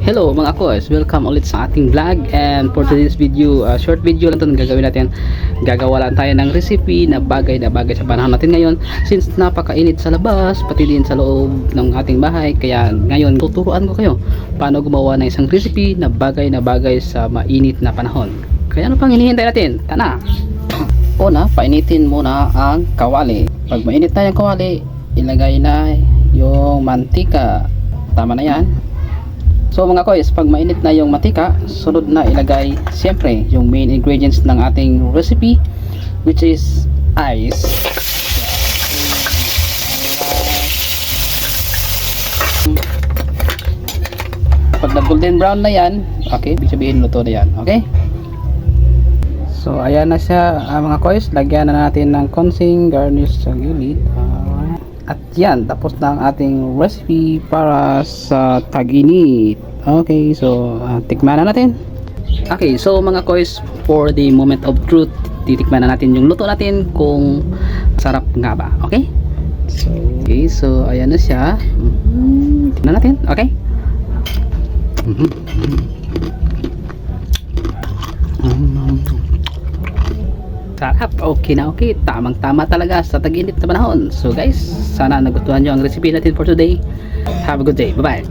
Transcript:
Hello mga koys, welcome ulit sa ating vlog. And for today's video, short video lang ito gagawin natin. Gagawa lang tayo ng recipe na bagay sa panahon natin ngayon, since napakainit sa labas pati din sa loob ng ating bahay. Kaya ngayon tuturuan ko kayo paano gumawa ng isang recipe na bagay sa mainit na panahon. Kaya ano pang hinihintay natin? Tara! Una, painitin muna ang kawali. Pag mainit na yung kawali, ilagay na yung mantika. Tama na yan. So mga koys, pag mainit na yung mantika, sunod na ilagay siyempre yung main ingredients ng ating recipe, which is ice. Pag na golden brown na yan, okay, ibig sabihin luto na yan. Okay, so ayan na siya mga koys. Lagyan na natin ng konting garnish sa gilid. At yan, tapos na ang ating recipe para sa tag-init. Okay, so tikman na natin. Okay, so mga koys, for the moment of truth, titikman na natin yung luto natin kung sarap nga ba. Okay, so ayan na siya. Tingnan natin. Okay. Sarap, okay na okay, tamang tama talaga sa tag-init na panahon. So guys, sana nagustuhan nyo ang recipe natin for today. Have a good day, bye bye.